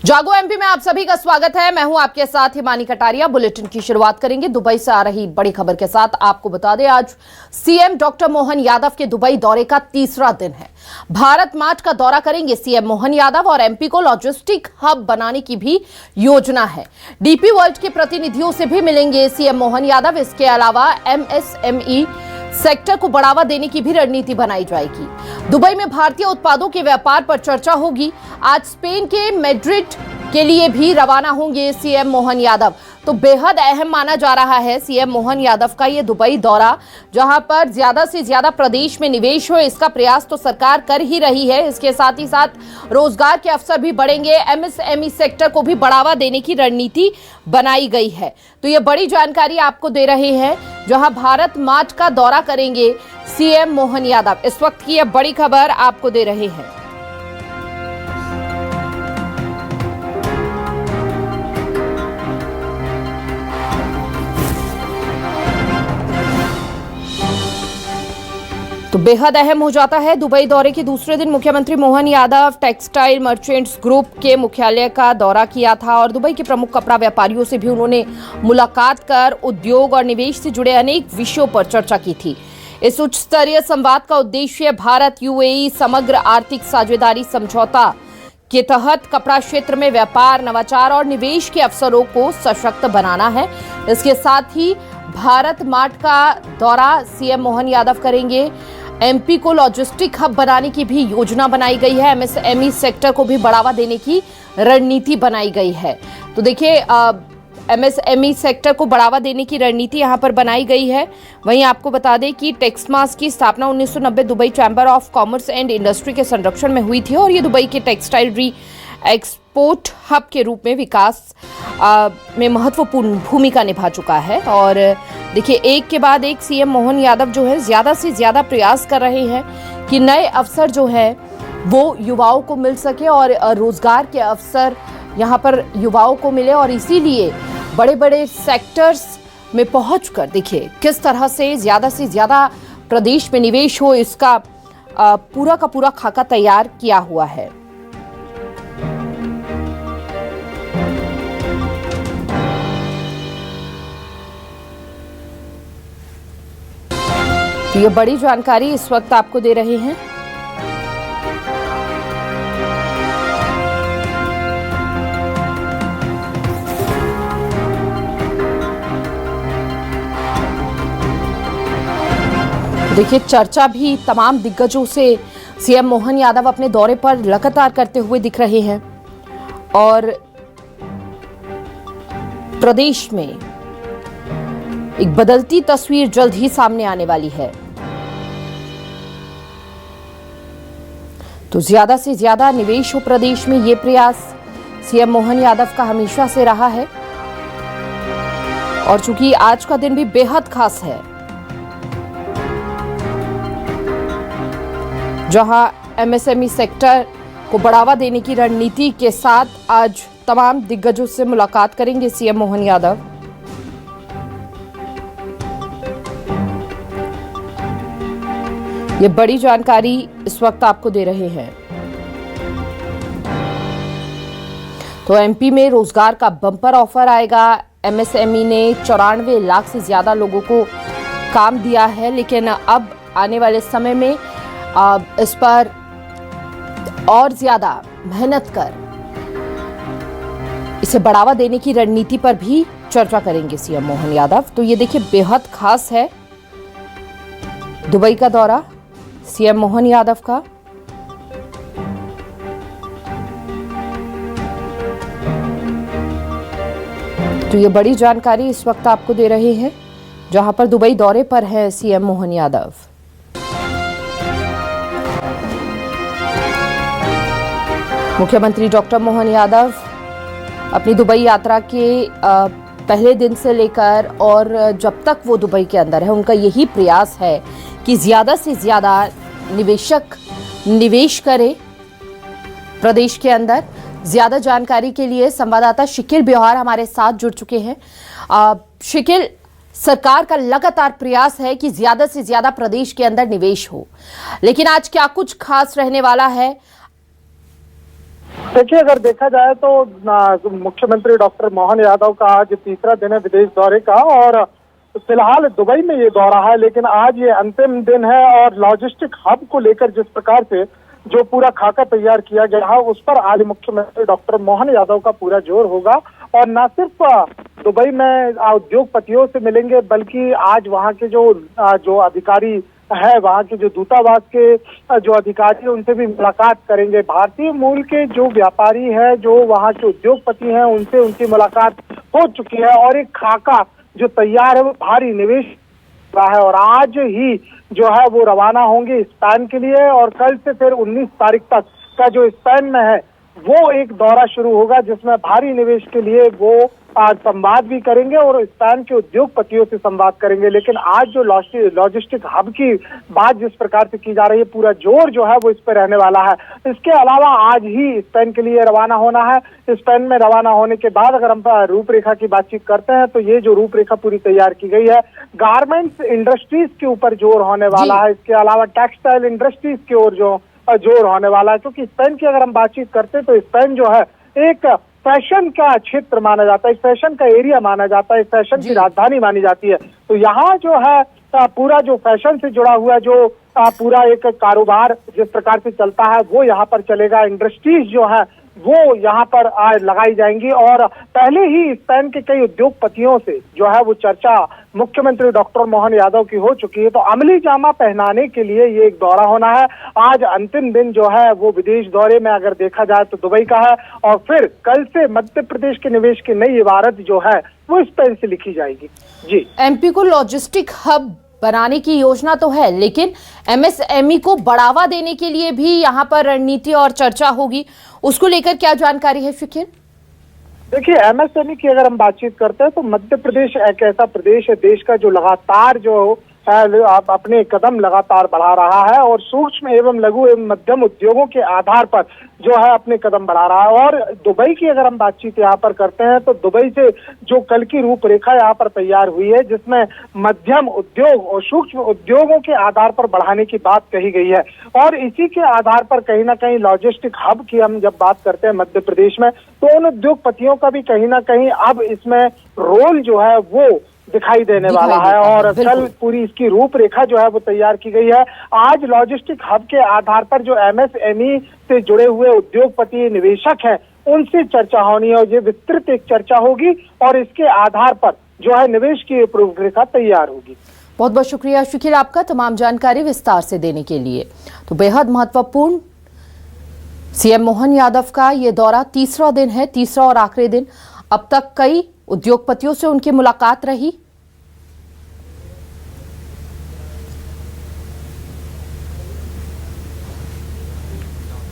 जागो एमपी में आप सभी का स्वागत है। मैं हूं आपके साथ हिमानी कटारिया। बुलेटिन की शुरुआत करेंगे दुबई से आ रही बड़ी खबर के साथ। आपको बता दें, आज सीएम डॉक्टर मोहन यादव के दुबई दौरे का तीसरा दिन है। भारत मार्ट का दौरा करेंगे सीएम मोहन यादव और एमपी को लॉजिस्टिक हब बनाने की भी योजना है। डीपी वर्ल्ड के प्रतिनिधियों से भी मिलेंगे सीएम मोहन यादव। इसके अलावा एमएसएमई सेक्टर को बढ़ावा देने की भी रणनीति बनाई जाएगी। दुबई में भारतीय उत्पादों के व्यापार पर चर्चा होगी। आज स्पेन के मैड्रिड के लिए भी रवाना होंगे सीएम मोहन यादव। तो बेहद अहम माना जा रहा है सीएम मोहन यादव का ये दुबई दौरा, जहां पर ज्यादा से ज्यादा प्रदेश में निवेश हो, इसका प्रयास तो सरकार कर ही रही है। इसके साथ ही साथ रोजगार के अवसर भी बढ़ेंगे। एमएसएमई सेक्टर को भी बढ़ावा देने की रणनीति बनाई गई है। तो ये बड़ी जानकारी आपको दे रहे हैं, जहां भारत मार्ट का दौरा करेंगे सीएम मोहन यादव। इस वक्त की यह बड़ी खबर आपको दे रहे हैं। तो बेहद अहम हो जाता है। दुबई दौरे के दूसरे दिन मुख्यमंत्री Mohan Yadav textile merchants group के मुख्यालय का दौरा किया था और दुबई के प्रमुख कपड़ा व्यापारियों से भी उन्होंने मुलाकात कर उद्योग और निवेश से जुड़े अनेक विषयों पर चर्चा की थी। इस उच्च स्तरीय संवाद का उद्देश्य भारत यूएई समग्र आर्थिक साझेदारी समझौता के तहत कपड़ा क्षेत्र में व्यापार, नवाचार और निवेश के अवसरों को सशक्त बनाना है। इसके साथ ही भारत मार्ट का दौरा सीएम मोहन यादव करेंगे। एमपी को लॉजिस्टिक हब बनाने की भी योजना बनाई गई है। एमएसएमई सेक्टर को भी बढ़ावा देने की रणनीति बनाई गई है। तो देखिए, एमएसएमई सेक्टर को बढ़ावा देने की रणनीति यहां पर बनाई गई है। वहीं आपको बता दें कि टेक्समास की स्थापना 1990 Dubai chamber of commerce and industry के संरक्षण में हुई थी और ये दुबई के टेक्सटाइल री एक्सपोर्ट हब के रूप में विकास में महत्वपूर्ण भूमिका निभा चुका है। और देखिए, एक के बाद एक सीएम मोहन यादव जो है ज्यादा से ज्यादा प्रयास कर रहे हैं कि नए अवसर जो है वो युवाओं को मिल सके और रोजगार के अवसर यहाँ पर युवाओं को मिले। और इसीलिए बड़े बड़े सेक्टर्स में पहुंचकर देखिए किस तरह से ज्यादा प्रदेश में निवेश हो, इसका पूरा का पूरा खाका तैयार किया हुआ है। तो ये बड़ी जानकारी इस वक्त आपको दे रहे हैं। देखिए, चर्चा भी तमाम दिग्गजों से सीएम मोहन यादव अपने दौरे पर लगातार करते हुए दिख रहे हैं और प्रदेश में एक बदलती तस्वीर जल्द ही सामने आने वाली है। तो ज्यादा से ज्यादा निवेश हो प्रदेश में, ये प्रयास सीएम मोहन यादव का हमेशा से रहा है। और चूंकि आज का दिन भी बेहद खास है, जहां एमएसएमई सेक्टर को बढ़ावा देने की रणनीति के साथ आज तमाम दिग्गजों से मुलाकात करेंगे सीएम मोहन यादव। ये बड़ी जानकारी इस वक्त आपको दे रहे हैं। तो एमपी में रोजगार का बम्पर ऑफर आएगा। एमएसएमई ने 94 लाख से ज्यादा लोगों को काम दिया है, लेकिन अब आने वाले समय में इस पर और ज्यादा मेहनत कर इसे बढ़ावा देने की रणनीति पर भी चर्चा करेंगे सीएम मोहन यादव। तो ये देखिए, बेहद खास है दुबई का दौरा सीएम मोहन यादव का। तो ये बड़ी जानकारी इस वक्त आपको दे रहे हैं, जहां पर दुबई दौरे पर है सीएम मोहन यादव। मुख्यमंत्री डॉक्टर मोहन यादव अपनी दुबई यात्रा के पहले दिन से लेकर और जब तक वो दुबई के अंदर है, उनका यही प्रयास है कि ज्यादा से ज्यादा निवेशक निवेश करे प्रदेश के अंदर। ज्यादा जानकारी के लिए संवाददाता शिकिल ब्योहार हमारे साथ जुड़ चुके हैं। शिकिल, सरकार का लगातार प्रयास है कि ज्यादा से ज्यादा प्रदेश के अंदर निवेश हो, लेकिन आज क्या कुछ खास रहने वाला है? देखिए, अगर देखा जाए तो मुख्यमंत्री डॉक्टर मोहन यादव का आज तीसरा दिन है विदेश दौरे का और फिलहाल दुबई में ये दौरा है, लेकिन आज ये अंतिम दिन है और लॉजिस्टिक हब को लेकर जिस प्रकार से जो पूरा खाका तैयार किया गया है उस पर आज मुख्यमंत्री डॉक्टर मोहन यादव का पूरा जोर होगा। और न सिर्फ दुबई में उद्योगपतियों से मिलेंगे, बल्कि आज वहाँ के जो अधिकारी है, वहाँ के जो दूतावास के जो अधिकारी है, उनसे भी मुलाकात करेंगे। भारतीय मूल के जो व्यापारी है, जो वहाँ के उद्योगपति हैं, उनसे उनकी मुलाकात हो चुकी है और एक खाका जो तैयार है वो भारी निवेश रहा है और आज ही जो है वो रवाना होंगे स्पेन के लिए और कल से फिर 19 तारीख तक का जो स्पेन में है वो एक दौरा शुरू होगा, जिसमें भारी निवेश के लिए वो आज संवाद भी करेंगे और स्पेन के उद्योगपतियों से संवाद करेंगे। लेकिन आज जो लॉजिस्टिक हब की बात जिस प्रकार से की जा रही है, पूरा जोर जो है वो इस पर रहने वाला है। इसके अलावा आज ही स्पेन के लिए रवाना होना है। स्पेन में रवाना होने के बाद अगर हम रूपरेखा की बातचीत करते हैं तो ये जो रूपरेखा पूरी तैयार की गई है, गारमेंट्स इंडस्ट्रीज के ऊपर जोर होने वाला है। इसके अलावा टेक्सटाइल इंडस्ट्रीज की ओर जो जोर होने वाला है, क्योंकि स्पेन की अगर हम बातचीत करते हैं तो स्पेन जो है एक फैशन का क्षेत्र माना जाता है, फैशन का एरिया माना जाता है, फैशन की राजधानी मानी जाती है। तो यहाँ जो है पूरा जो फैशन से जुड़ा हुआ जो पूरा एक कारोबार जिस प्रकार से चलता है वो यहाँ पर चलेगा। इंडस्ट्रीज जो है वो यहाँ पर लगाई जाएंगी और पहले ही स्पेन के कई उद्योगपतियों से जो है वो चर्चा मुख्यमंत्री डॉक्टर मोहन यादव की हो चुकी है। तो अमली जामा पहनाने के लिए ये एक दौरा होना है। आज अंतिम दिन जो है वो विदेश दौरे में अगर देखा जाए तो दुबई का है और फिर कल से मध्य प्रदेश के निवेश की नई इबारत जो है वो स्पेन से लिखी जाएगी। जी, एमपी को लॉजिस्टिक हब बनाने की योजना तो है, लेकिन एमएसएमई को बढ़ावा देने के लिए भी यहाँ पर रणनीति और चर्चा होगी, उसको लेकर क्या जानकारी है शिखिर? देखिए, एमएसएमई की अगर हम बातचीत करते हैं तो मध्य प्रदेश एक ऐसा प्रदेश है देश का जो लगातार जो अपने कदम लगातार बढ़ा रहा है और सूक्ष्म एवं लघु एवं मध्यम उद्योगों के आधार पर जो है अपने कदम बढ़ा रहा है। और दुबई की अगर हम बातचीत यहाँ पर करते हैं तो दुबई से जो कल की रूपरेखा यहाँ पर तैयार हुई है, जिसमें मध्यम उद्योग और सूक्ष्म उद्योगों के आधार पर बढ़ाने की बात कही गई है और इसी के आधार पर कहीं ना कहीं लॉजिस्टिक हब की हम जब बात करते हैं मध्य प्रदेश में, तो उन उद्योगपतियों का भी कहीं ना कहीं अब इसमें रोल जो है वो दिखाई देने वाला है और कल पूरी इसकी रूपरेखा जो है वो तैयार की गई है। आज लॉजिस्टिक हब के आधार पर जो एमएसएमई से जुड़े हुए उद्योगपति निवेशक हैं उनसे चर्चा होनी है और ये विस्तृत एक चर्चा होगी और इसके आधार पर जो है निवेश की रूपरेखा तैयार होगी। बहुत बहुत शुक्रिया शिखिर आपका तमाम जानकारी विस्तार से देने के लिए। तो बेहद महत्वपूर्ण सीएम मोहन यादव का ये दौरा तीसरा दिन है, तीसरा और आखिरी दिन। अब तक कई उद्योगपतियों से उनकी मुलाकात रही।